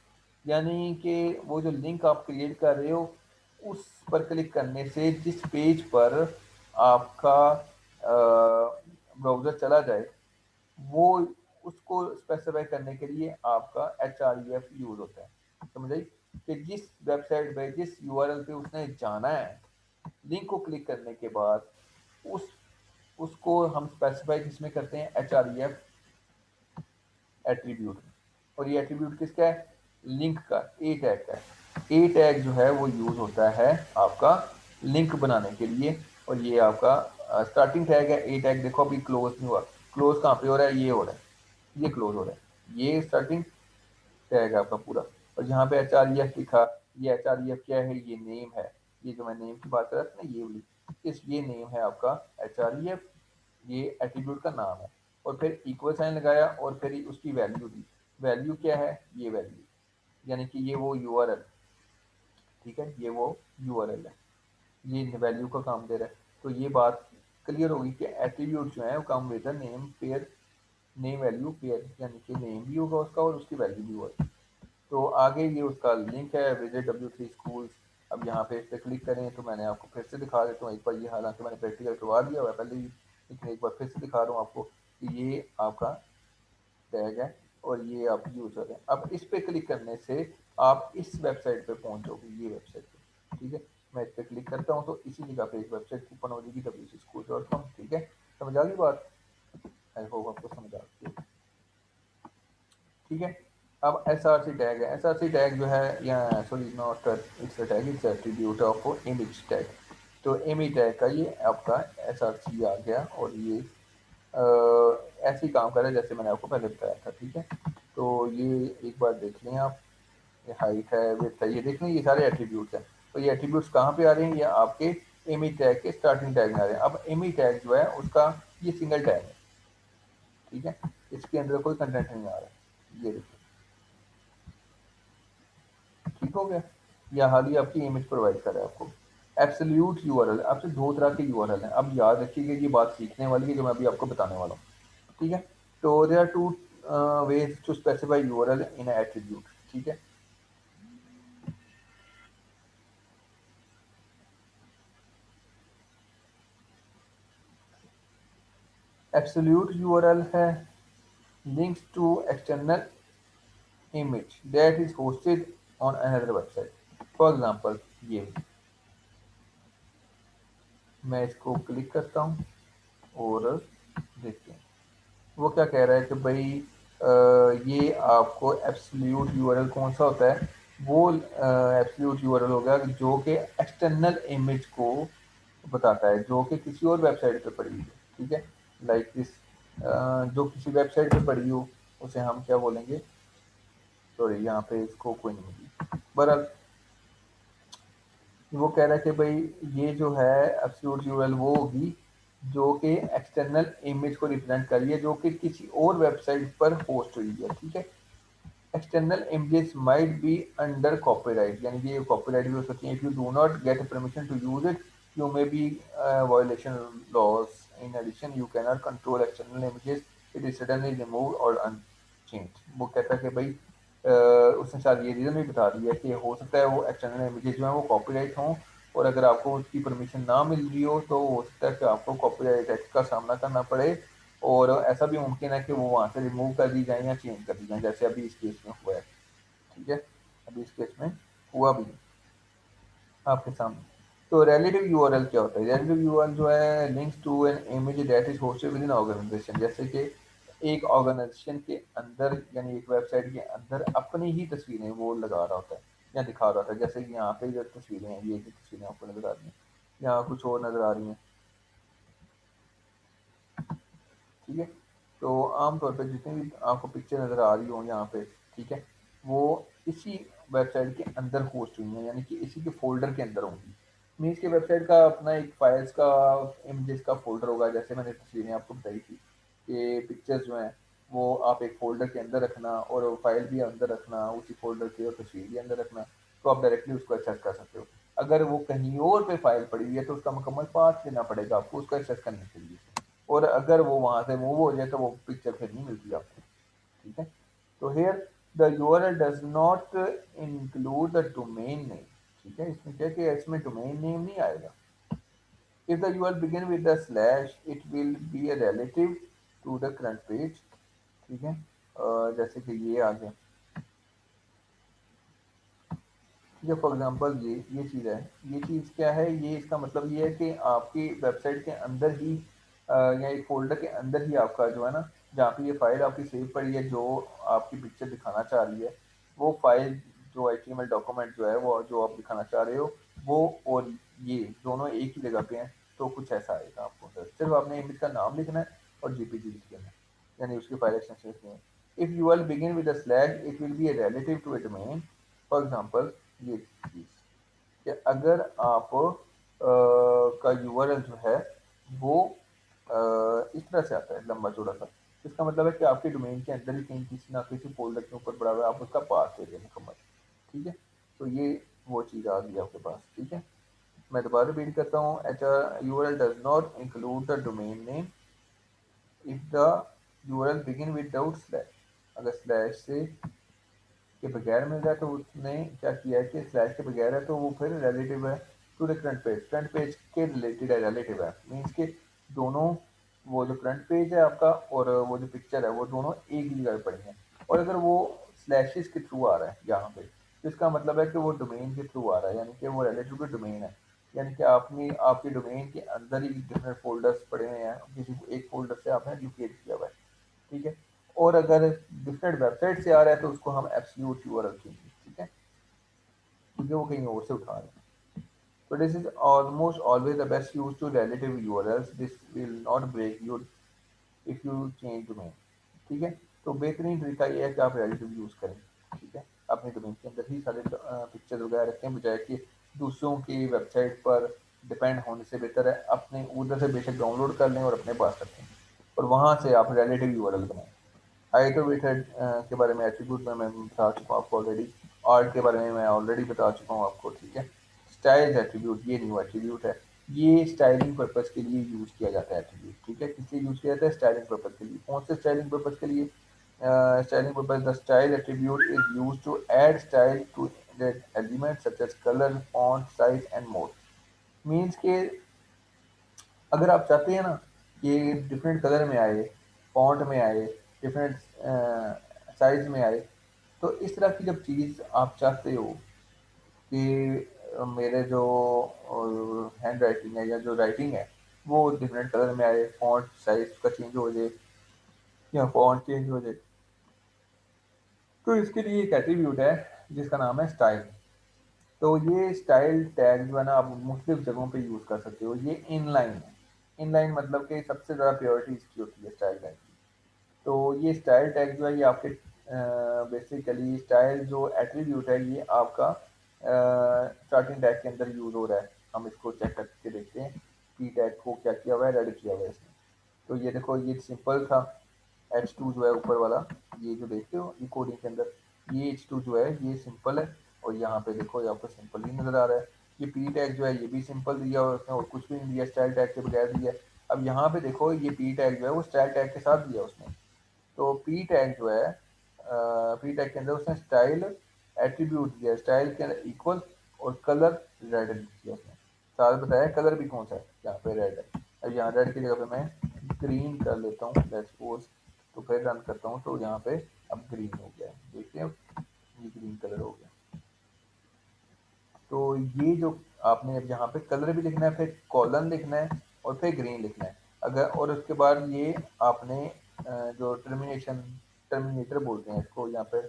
यानी कि वो जो लिंक आप क्रिएट कर रहे हो उस पर क्लिक करने से जिस पेज पर आपका ब्राउज़र चला जाए, वो उसको स्पेसिफाई करने के लिए आपका H R E F use होता है, समझ आई? कि जिस वेबसाइट पे, जिस यूआरएल पे उसने जाना है, लिंक को क्लिक करने के बाद उस उसको हम स्पेसिफाई किसमें करते हैं, H R E F attribute में। और ये एट्रीब्यूट किसका है, लिंक का, ए टैग का है। ए टैग जो है वो यूज होता है आपका लिंक बनाने के लिए, और ये आपका स्टार्टिंग टैग है। ए टैग देखो अभी क्लोज नहीं हुआ, क्लोज कहाँ पे हो रहा है, ये हो रहा है, ये क्लोज हो रहा है, ये स्टार्टिंग टैग है आपका पूरा। और यहाँ पे एच आर ई एफ लिखा, ये एच आर ई एफ क्या है, ये नेम है, ये जो मैं नेम की बात कर रहा था ना, ये वाली, इस ये नेम है आपका एच आर ई एफ। ये एट्रीब्यूट का नाम है, और फिर इक्वल साइन लगाया और फिर उसकी वैल्यू दी। वैल्यू क्या है? ये वैल्यू, यानी कि ये वो यूआरएल, ठीक है, ये वो यूआरएल है, ये वैल्यू का काम दे रहा है। तो ये बात क्लियर होगी कि एट्रीब्यूट जो है वो काम with name pair, name value pair, यानी कि नेम भी होगा उसका और उसकी वैल्यू भी होगी। तो आगे ये उसका लिंक है विजिट W3 स्कूल्स। अब यहाँ पे इस पर क्लिक करें तो मैंने आपको फिर से दिखा देता हूँ एक बार, ये हालांकि मैंने प्रैक्टिकल करवा दिया हुआ है पहले ही, लेकिन एक बार फिर से दिखा रहा हूँ आपको कि ये आपका टैग है और ये आप यूजर है। अब इस पे क्लिक करने से आप इस वेबसाइट पे पहुंचोगे, ये वेबसाइट पे, ठीक है। मैं इस पे क्लिक करता हूँ तो इसी जगह पे एक वेबसाइट ओपन हो जाएगी wcschool.com, ठीक है। समझ आ गई बात? आई होप आपको समझ आ गई है, ठीक है। अब एस आर सी टैग है, एस आर सी टैग जो है, या sorry not it's a tag, it's attribute of image tag. तो इमेज टैग का ये आपका एस आर सी आ गया और ये ऐसे ही काम कर रहा है जैसे मैंने आपको पहले बताया था, ठीक है। तो ये एक बार देख लें आप, ये हाइट है, विड्थ है, ये देख लें, ये सारे एट्रीब्यूट्स हैं। तो ये एट्रीब्यूट्स कहाँ पे आ रहे हैं? ये आपके इमेज टैग के स्टार्टिंग टैग में आ रहे हैं। अब इमेज टैग जो है उसका ये सिंगल टैग है, ठीक है, इसके अंदर कोई कंटेंट नहीं आ रहा है, ये देखिए, ठीक हो गया। या हाल ही आपकी इमेज प्रोवाइड कर रहा है आपको एब्सोल्यूट यूआरएल। आपसे दो तरह के यूआरएल हैं, अब याद रखिएगा ये बात सीखने वाली है जो मैं अभी आपको बताने वाला हूँ, ठीक है। तो there are two ways to specify URL in an attribute, ठीक है। एब्सोल्यूट यूआरएल है links to external image that is hosted on another website। For example ये, मैं इसको क्लिक करता हूँ और देखते हैं वो क्या कह रहा है कि भाई ये आपको एब्सोल्यूट यूआरएल कौन सा होता है? वो एब्सोल्यूट यूआरएल होगा जो कि एक्सटर्नल इमेज को बताता है, जो कि किसी और वेबसाइट पे पड़ी हुई है, ठीक है। लाइक दिस, जो किसी वेबसाइट पे पड़ी हो उसे हम क्या बोलेंगे? सॉरी यहाँ पे इसको कोई नहीं मिली, बहरहाल वो कह रहा है कि भाई ये जो है एब्सोल्यूट यूआरएल वो होगी जो कि एक्सटर्नल इमेज को रिप्रेजेंट कर रही है जो कि किसी और वेबसाइट पर होस्ट हुई है, ठीक है। External images might be under copyright, यानी कि ये कॉपीराइट भी हो सकती है। If you do not get permission to use it you may be violation laws. In addition you can not control external images, it is suddenly remove और unchange. वो कहता है कि भाई उसने शायद ये रीज़न भी बता दिया कि हो सकता है वो एक्सटर्नल इमेजेस जो हैं वो कॉपीराइट हों, और अगर आपको उसकी परमिशन ना मिल रही हो तो हो सकता है कि आपको कॉपीराइट एक्ट का सामना करना पड़े, और ऐसा भी मुमकिन है कि वो वहाँ से रिमूव कर दी जाए या चेंज कर दी जाए, जैसे अभी इस केस में हुआ है, ठीक है। अभी इस केस में हुआ भी आपके सामने। तो रिलेटिव यूआरएल क्या होता है? रिलेटिव यूआरएल जो है links to an image that is hosted within organization, जैसे कि एक ऑर्गेनाइजेशन के अंदर, यानी एक वेबसाइट के अंदर अपनी ही तस्वीरें वो लगा रहा होता है या दिखा रहा होता है। जैसे कि यहाँ पे जो तस्वीरें हैं, ये जो तस्वीरें आपको नजर आ रही हैं, यहाँ कुछ और नजर आ रही हैं, ठीक है। तो आमतौर पर जितनी भी आपको पिक्चर नज़र आ रही हो यहाँ पे, ठीक है, वो इसी वेबसाइट के अंदर होस्ट हुई हैं, यानी कि इसी के फोल्डर के अंदर होंगी। मीन्स के वेबसाइट का अपना एक फाइल्स का, इमेजेस का फोल्डर होगा, जैसे मैंने तस्वीरें आपको बताई थी कि पिक्चर्स जो हैं वो आप एक फोल्डर के अंदर रखना और फाइल भी अंदर रखना उसी फोल्डर के, और तस्वीर भी अंदर रखना, तो आप डायरेक्टली उसको एक्सेस कर सकते हो। अगर वो कहीं और पे फाइल पड़ी हुई है तो उसका मुकम्मल पाथ देना पड़ेगा आपको उसको एक्सेस करने के लिए, और अगर वो वहाँ से मूव हो जाए तो वो पिक्चर फिर नहीं मिलती आपको, ठीक है। तो here the URL does not include the domain name, ठीक है, इसमें क्या कि इसमें डोमेन नेम नहीं आएगा। If the URL begin with the slash it will be a relative to the current page, ठीक है। जैसे कि ये आ गया, ठीक है, फॉर एग्जांपल ये चीज़ है, ये चीज़ क्या है, ये इसका मतलब ये है कि आपकी वेबसाइट के अंदर ही या एक फोल्डर के अंदर ही आपका जो है ना, जहाँ पे ये फाइल आपकी सेव पड़ी है जो आपकी पिक्चर दिखाना चाह रही है, वो फाइल जो एचटीएमएल डॉक्यूमेंट जो है वो जो आप दिखाना चाह रहे हो वो, और ये दोनों एक ही जगह पे हैं। तो कुछ ऐसा आएगा आपको सर, सिर्फ आपने इमेज का नाम लिखना है और जेपीजी लिख देना है, यानी उसकी फाइल एक्सटेंशन लिखनी है। If you will begin with a slash it will be a relative to a domain. For example ये चीज़ कि अगर आप का यूआरएल जो है वो इस तरह से आता है लंबा चौड़ा सा। इसका मतलब है कि आपके डोमेन के अंदर ही कहीं किसी ना किसी फ़ोल्डर के ऊपर पड़ा हुआ है, आप उसका पाथ दे दें मुकम्मल, ठीक है? तो ये वो चीज़ आ गई आपके पास, ठीक है? मैं दोबारा रिपीट करता हूँ, URL does not include the domain name if the URL begin without slash. अगर स्लैश से के बगैर मिल रहा है तो उसने क्या किया है कि स्लैश के बगैर है तो वो फिर रिलेटिव है टू द फ्रंट पेज के रिलेटेड है, रिलेटिव है मीन्स के दोनों, वो जो फ्रंट पेज है आपका और वो जो पिक्चर है वो दोनों एक ही जगह पड़ी हैं। और अगर वो स्लैशेस के थ्रू आ रहा है यहाँ पे तो इसका मतलब है कि वो डोमेन के थ्रू आ रहा है, यानी कि वो रिलेटिव टू डोमेन है, यानी कि आपने आपके डोमेन के अंदर ही डिफरेंट फोल्डर्स पड़े हुए हैं, किसी को एक फोल्डर से आपने डुप्लीकेट किया हुआ है, ठीक है? और अगर डिफरेंट वेबसाइट से आ रहा है तो उसको हम एब्सोल्यूट यूआरएल कहेंगे, ठीक है? क्योंकि वो कहीं और से उठा रहे हैं। So this is almost always the best use to relative URLs. This will not break you if you change domain. ठीक है? तो बेहतरीन तरीका ये है कि आप relative यूज़ करें, ठीक है? अपने डोमेन के अंदर ही सारे पिक्चर वगैरह रखें, बजाय कि दूसरों की वेबसाइट पर डिपेंड होने से बेहतर है अपने उधर से बेशक डाउनलोड कर लें और अपने पास रखें और वहाँ से आप रिलेटिव यूआरएल बनाएं। आइटोवेटेड के बारे में, एट्रीब्यूट में मैं बता चुका हूँ आपको ऑलरेडी। आर्ट के बारे में मैं ऑलरेडी बता चुका हूँ आपको, ठीक है? स्टाइल्स एट्रीब्यूट, ये न्यू एट्रीब्यूट है। ये स्टाइलिंग पर्पस के लिए यूज़ किया जाता है एट्रीब्यूट, ठीक है? किस लिए यूज़ किया जाता है? स्टाइलिंग पर्पस के लिए। कौन से स्टाइलिंग पर्पस के लिए? Styling purpose, the style attribute is use to add style to that element such as colour, font, size and more. Means के अगर आप चाहते हैं ना कि डिफरेंट कलर में आए, फॉन्ट में आए, डिफरेंट साइज में आए, तो इस तरह की जब चीज़ आप चाहते हो कि मेरे जो हैंड राइटिंग है या जो राइटिंग है वो डिफरेंट कलर में आए, फॉन्ट साइज का चेंज हो जाए या फॉन्ट चेंज हो जाए, तो इसके लिए एक एट्रीब्यूट है जिसका नाम है स्टाइल। तो ये स्टाइल टैग जो है ना आप मुख्तलिफ जगहों पे यूज़ कर सकते हो। ये इनलाइन है। इनलाइन मतलब कि सबसे ज़्यादा प्रायोरिटी इसकी होती है स्टाइल टैग की। तो ये स्टाइल टैग जो है ये आपके बेसिकली स्टाइल जो एट्रीब्यूट है ये आपका स्टार्टिंग टैग के अंदर यूज़ हो रहा है। हम इसको चेक करके देखते हैं पी टैग को क्या किया हुआ है, रेड किया हुआ है इसने। तो ये देखो ये सिंपल था, एच टू जो है ऊपर वाला, ये जो देखते हो ये कोडिंग के अंदर, ये एच टू जो है ये सिंपल है और यहाँ पे देखो ये आपको सिंपल ही नज़र आ रहा है। ये पी टैग जो है ये भी सिंपल दिया और उसने और कुछ भी नहीं दिया, स्टाइल टैग के बगैर दिया। अब यहाँ पे देखो ये पी टैग जो है वो स्टाइल टैग के साथ दिया उसने। तो पी टैग जो है पी टैग के अंदर उसने स्टाइल एट्रीब्यूट दिया, स्टाइल के अंदर इक्वल और कलर रेड दिया उसने। साथ बताया कलर भी कौन सा है, यहाँ पे रेड है। अब यहाँ रेड की जगह पे मैं ग्रीन कर लेता हूँ लेट्स सपोज, तो फिर रन करता हूँ तो यहाँ पे अब ग्रीन हो गया है, देखते हैं ये ग्रीन कलर हो गया। तो ये जो आपने अब यहाँ पे कलर भी लिखना है, फिर कॉलन लिखना है और फिर ग्रीन लिखना है। अगर और उसके बाद ये आपने जो टर्मिनेटर बोलते हैं इसको यहाँ पे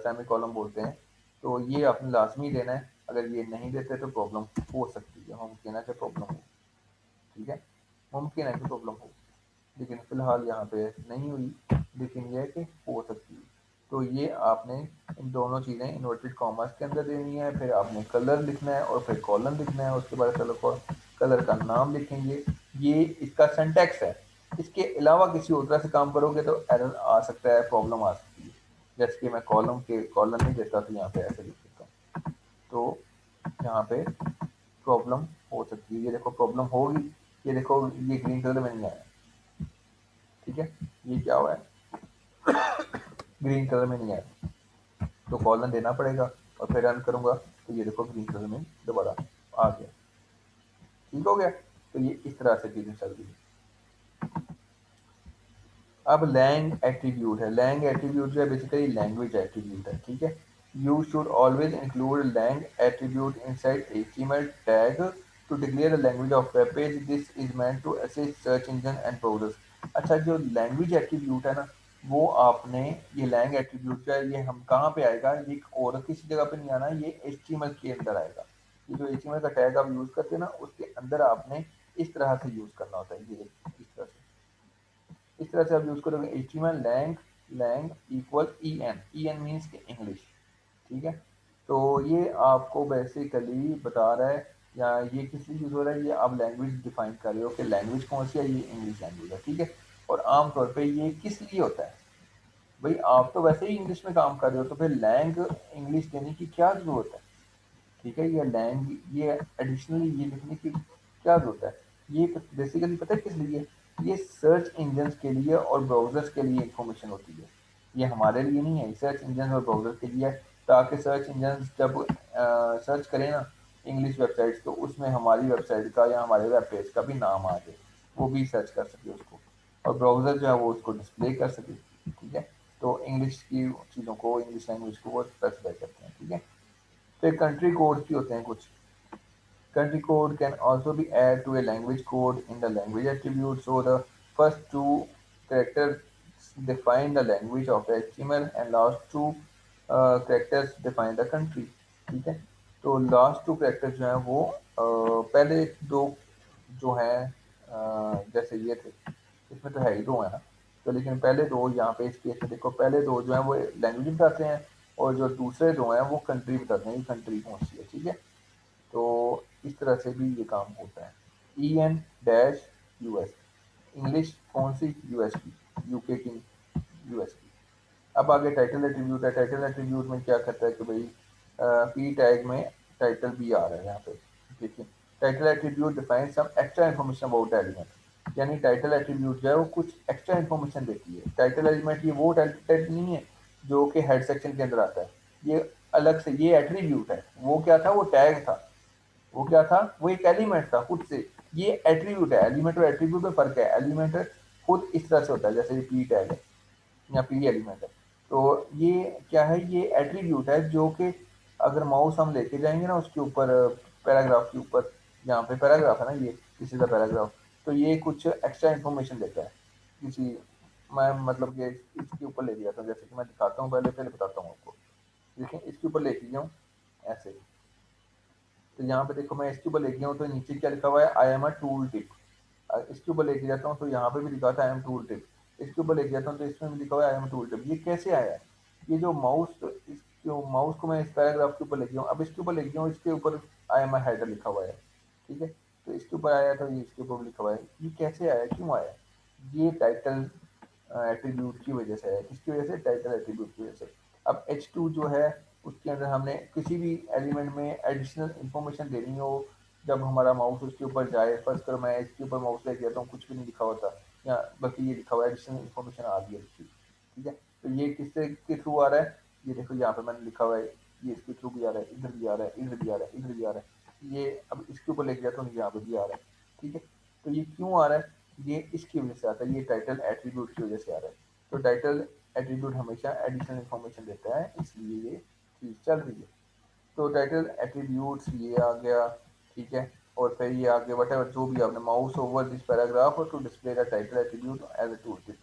सेमी कॉलम बोलते हैं, तो ये आपने लाजमी देना है। अगर ये नहीं देते तो प्रॉब्लम हो सकती है, मुमकिन है कि प्रॉब्लम हो, ठीक है? मुमकिन है कि प्रॉब्लम हो, लेकिन फ़िलहाल यहाँ पे नहीं हुई, लेकिन ये है कि हो सकती है। तो ये आपने इन दोनों चीज़ें इन्वर्टेड कॉमर्स के अंदर देनी है, फिर आपने कलर लिखना है और फिर कॉलम लिखना है, उसके बाद कलर का नाम लिखेंगे। ये इसका सिंटैक्स है। इसके अलावा किसी और तरह से काम करोगे तो एरर आ सकता है, प्रॉब्लम आ सकती है। जैसे कि मैं कॉलम नहीं देता तो यहाँ पे ऐसे लिख देता हूँ, तो यहाँ पे प्रॉब्लम हो सकती है। ये देखो प्रॉब्लम होगी, ये देखो ये ग्रीन कलर में नहीं आया, ठीक है? ये क्या हुआ है, ग्रीन कलर में नहीं आया, तो कॉलन देना पड़ेगा और फिर रन करूंगा तो ये देखो ग्रीन कलर में दोबारा आ गया, ठीक हो गया? तो ये इस तरह से चीज़ें चल रही है। अब लैंग एट्रीब्यूट है। लैंग एट्रीब्यूट जो है बेसिकली लैंग्वेज एट्रीब्यूट है, ठीक है? You should always include lang attribute inside HTML tag to declare the language of web page. This is meant to assist search engine and browsers. अच्छा, जो language attribute है ना, वो आपने ये लैंग एट्रीब्यूट जो है ये हम कहाँ पे आएगा, ये और किसी जगह पे नहीं आना, ये एचटीएमएल के अंदर आएगा। ये जो एचटीएमएल का टैग आप यूज़ करते हैं ना, उसके अंदर आपने इस तरह से यूज़ करना होता है। ये इस तरह से, इस तरह से आप यूज़ करोगे HTML lang, lang equal E N, E N means के इंग्लिश, ठीक है? तो ये आपको बेसिकली बता रहा है या ये किस लिए यूज़ हो रहा है, ये आप लैंग्वेज डिफाइन कर रहे हो कि लैंग्वेज कौन सी है, ये इंग्लिश लैंग्वेज है, ठीक है। और आमतौर पे ये किस लिए होता है, भाई आप तो वैसे ही इंग्लिश में काम कर रहे हो, तो फिर लैंग इंग्लिश देने की क्या ज़रूरत है, ठीक है। ये लैंग ये एडिशनली ये लिखने की क्या ज़रूरत है, ये बेसिकली पता है किस लिए, ये सर्च इंजन्स के लिए और ब्राउज़र्स के लिए इंफॉर्मेशन होती है। ये हमारे लिए नहीं है, सर्च इंजन और ब्राउज़र के लिए है, ताकि सर्च इंजन जब सर्च करें ना इंग्लिश वेबसाइट्स, तो उसमें हमारी वेबसाइट का या हमारे वेब पेज का भी नाम आ जाए, वो भी सर्च कर सके उसको, और ब्राउज़र जो है वो उसको डिस्प्ले कर सके, ठीक है। तो इंग्लिश की चीज़ों को, इंग्लिश लैंग्वेज को वो स्पेसिफाई करते हैं, ठीक है। फिर कंट्री कोड भी होते हैं कुछ। Country code can also be added to a language code in the language attribute. So the first two characters define the language of the HTML and last two characters define the country. ठीक है। तो last to characters जो हैं वो पहले दो जो हैं जैसे ये थे, इसमें तो है ही दो है ना, तो लेकिन पहले दो यहाँ पे इस केस में देखो, पहले दो जो हैं वो लैंग्वेज बताते हैं, और जो दूसरे दो हैं वो कंट्री बताते हैं, ये कंट्री कौन सी है, ठीक है। तो इस तरह से भी ये काम होता है। E N dash US, English कौन सी, यूएस की, यूके की, यूएस की। अब आगे टाइटल एट्रीब्यूट है। टाइटल एट्रीब्यूट में क्या करता है कि भाई पी टैग में टाइटल भी आ रहा है यहाँ पे, देखिए। Title attribute define some extra information about element, यानी टाइटल एट्रीब्यूट जो है वो कुछ एक्स्ट्रा इन्फॉर्मेशन देती है। टाइटल एलिमेंट ये वो टाइटल नहीं है जो कि हेड सेक्शन के अंदर आता है, ये अलग से ये एट्रीब्यूट है। वो क्या था, वो टैग था, वो क्या था, वो एक एलिमेंट था खुद से। ये एट्रीब्यूट है, एलिमेंट और एट्रीब्यूट में फर्क है। एलिमेंट खुद इस तरह से होता है, जैसे ये पी टैग है या पी एलिमेंट है, तो ये क्या है, ये एट्रीब्यूट है जो कि अगर माउस हम लेके जाएंगे ना उसके ऊपर, पैराग्राफ के ऊपर, यहाँ पे पैराग्राफ है ना, ये किसी का पैराग्राफ, तो ये कुछ एक्स्ट्रा इन्फॉर्मेशन देता है किसी, मैं मतलब कि इसके ऊपर ले लिया था, जैसे कि मैं दिखाता हूँ, पहले पहले बताता हूँ आपको। देखिए इसके ऊपर लेके गया हूँ ऐसे, तो यहाँ पे देखो मैं इसके ऊपर लेके गया हूँ, तो नीचे क्या लिखा हुआ है, I am a tool tip. इसके ऊपर लेके जाता हूँ तो यहाँ पे भी लिखा था आई एम टूल टिप। इसके ऊपर लेके जाता हूँ तो इसमें भी लिखा हुआ है आई एम टूल टिप। ये कैसे आया है, ये जो माउस को मैं इस पैराग्राफ के ऊपर लेके गया हूँ, अब इसके ऊपर लेके गया हूँ, इसके ऊपर आई एम अ हेडर लिखा हुआ है, ठीक है। तो इसके ऊपर आया था, ये इसके ऊपर भी लिखा हुआ है, ये कैसे आया, क्यों आया, ये टाइटल एट्रीब्यूट की वजह से है। किसकी वजह से, टाइटल एट्रीब्यूट की वजह से। अब H2 जो है उसके अंदर हमने किसी भी एलिमेंट में एडिशनल इंफॉर्मेशन देनी हो, जब हमारा माउस उसके ऊपर जाए, फर्स्ट करो मैं इसके ऊपर माउस लेके जाता हूँ, कुछ भी नहीं लिखा होता, या बल्कि ये लिखा हुआ है एडिशनल इंफॉर्मेशन आ गई है इसकी, ठीक है। तो ये किससे के थ्रू आ रहा है, ये देखो यहाँ पे मैंने लिखा हुआ है, ये इसके थ्रू भी आ रहा है, इधर भी आ रहा है, इधर भी आ रहा है, इधर भी आ रहा है, ये अब इसके ऊपर लेके जाता हूँ, यहाँ पे भी आ रहा है, ठीक है। तो ये क्यों आ रहा है, ये इसकी वजह से आता है, ये टाइटल एट्रीब्यूट की वजह से आ रहा है। तो टाइटल एट्रीब्यूट हमेशा एडिशनल इंफॉर्मेशन देता है, इसलिए ये चीज़ चल रही है। तो टाइटल एट्रीब्यूट्स ये आ गया, ठीक है। और फिर ये आ गया वट एवर, जो भी आपने माउस ओवर दिस पैराग्राफ और to display the title attribute as a tool tip.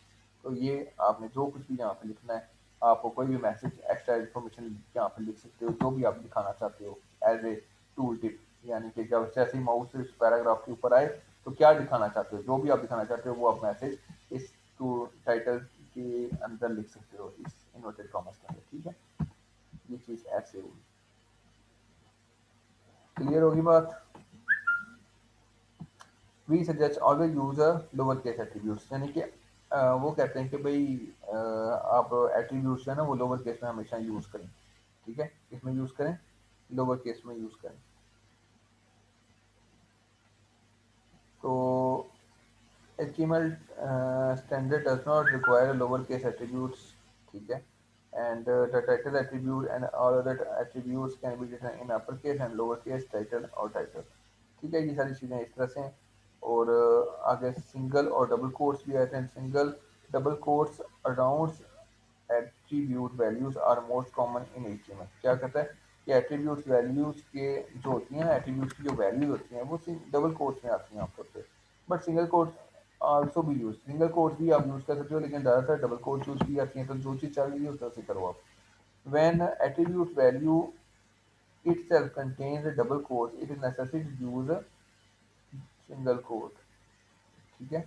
तो ये आपने जो कुछ भी यहाँ पे लिखना है, आपको कोई भी मैसेज एक्स्ट्रा इन्फॉर्मेशन यहाँ पे लिख सकते हो, जो भी आप दिखाना चाहते हो एज ए टूल टिप, यानी कि जब जैसे ही माउस इस पैराग्राफ के ऊपर आए तो क्या दिखाना चाहते हो, जो भी आप दिखाना चाहते हो वो आप मैसेज इस टू टाइटल के अंदर लिख सकते हो, इस इन्वर्टेड कॉमर्स के अंदर, ठीक है। ये चीज़ ऐसे होगी। क्लियर होगी बात। We suggest always use a lower case attributes, यानी कि वो कहते हैं कि भाई आप एट्रीब्यूट्स जो है ना वो लोअर केस में हमेशा यूज करें, ठीक है। इसमें यूज करें, लोअर केस में यूज करें। तो HTML standard does not require lowercase attributes, ठीक है। And the title attribute and all other attributes can be written in uppercase and lowercase title और title, ठीक है। ये सारी चीज़ें इस तरह से हैं। और आगे सिंगल और डबल कोट्स भी आते हैं। Single double quotes around attribute values are most common in HTML। क्या कहता है कि एट्रीब्यूट वैल्यूज के जो होती हैं, एट्रीब्यूट की जो वैल्यूज होती हैं वो डबल कोट्स में आती हैं आमतौर पे, बट सिंगल कोट्स आल्सो भी यूज, सिंगल कोट्स भी आप यूज कर सकते हो, लेकिन ज़्यादातर डबल कोट्स यूज की जाती हैं। तो जो चीज़ चल रही है उस तरह से करो आप। When attribute value itself contains a double quote, it is necessary to use a single quote, ठीक है।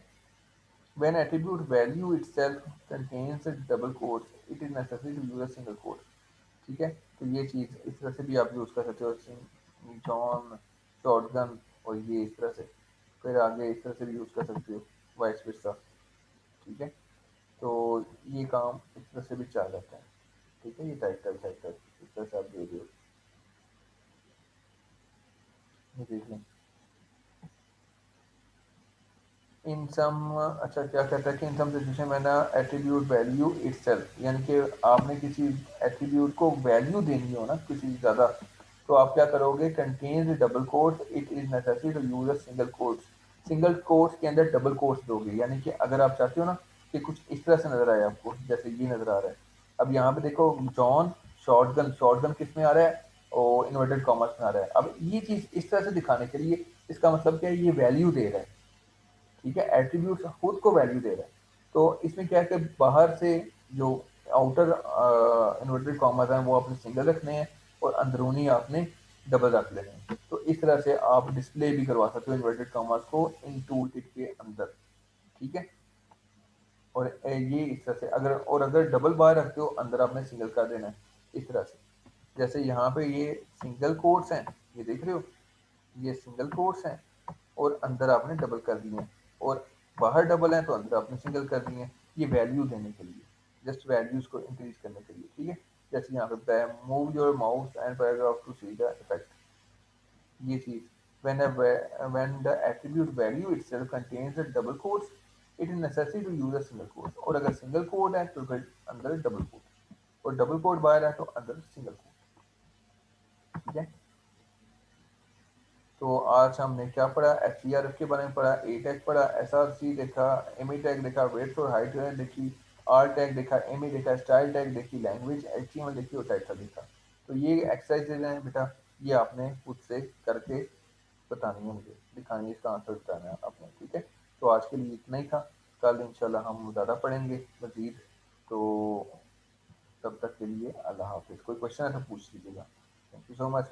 When attribute value itself contains a double quotes, it is necessary to use a single quote, ठीक है। तो ये चीज़ इस तरह से भी आप यूज़ कर सकते हो। जॉन शॉटगन और ये इस तरह से, फिर आगे इस तरह से भी यूज़ कर सकते हो, वाइस वर्सा। ठीक है, तो ये काम इस तरह से भी चल जाता है। ठीक है, ये टाइटल टाइटल इस तरह से आप दे रहे हो, ये देख लें। इन सम, अच्छा क्या कहता है कि इन सम सिचुएशन में ना एट्रीब्यूट वैल्यू इटसेल्फ, यानी कि आपने किसी एट्रीब्यूट को वैल्यू देनी हो ना किसी ज़्यादा, तो आप क्या करोगे, contains double quotes it is necessary to use a single quotes. Single quotes के अंदर डबल कोट्स दोगे, यानी कि अगर आप चाहते हो ना कि कुछ इस तरह से नज़र आए आपको, जैसे ये नज़र आ रहा है। अब यहाँ पे देखो, जॉन शॉटगन, शॉटगन किस में आ रहा है, और इन्वर्टेड कॉमर्स में आ रहा है। अब ये चीज़ इस तरह से दिखाने के लिए, इसका मतलब क्या है, ये वैल्यू दे रहा है। ठीक है, एट्रीब्यूट खुद को वैल्यू दे रहा है। तो इसमें क्या है कि बाहर से जो आउटर इन्वर्टेड कॉमर्स हैं वो आपने सिंगल रखने हैं, और अंदरूनी आपने डबल रख लेने हैं। तो इस तरह से आप डिस्प्ले भी करवा सकते हो इन्वर्टेड कॉमर्स को इन टूल किट के अंदर। ठीक है, और ये इस तरह से, अगर डबल बार रखते हो अंदर आपने सिंगल कर देना है, इस तरह से। जैसे यहाँ पे ये सिंगल कोट्स हैं, ये देख रहे हो, ये सिंगल कोट्स हैं, और अंदर आपने डबल कर दिए हैं, और बाहर डबल है तो अंदर आपने सिंगल कर दिए हैं। ये वैल्यू देने के लिए, जस्ट वैल्यूज को इंक्रीज करने के लिए। ठीक है, जैसे यहाँ पे move your mouse and paragraph to see the effect, ये चीज, when the attribute value itself contains a double quotes, it is necessary to use a single quote, और अगर सिंगल कोड है तो फिर अंदर डबल कोड, और डबल कोड बाहर है तो अंदर सिंगल कोड। ठीक है, तो आज हमने क्या पढ़ा, एच ई आर एफ के बारे में पढ़ा, ए टैग पढ़ा, एस आर सी देखा, एम ई टैग देखा, वेट्स और हाइट देखी, आर टैग देखा, एम ई देखा, स्टाइल टैग देखी, language H T M L देखी, और टाइटल देखा। तो ये एक्सरसाइजेज हैं बेटा, ये आपने खुद से करके बतानी है, मुझे दिखानी है, इसका आंसर बताना है आपने। ठीक है, तो आज के लिए इतना ही था, कल इंशाल्लाह हम ज़्यादा पढ़ेंगे मज़ीद। तो तब तक के लिए अल्लाह हाफिज़। कोई क्वेश्चन है तो पूछ लीजिएगा। Thank you so much.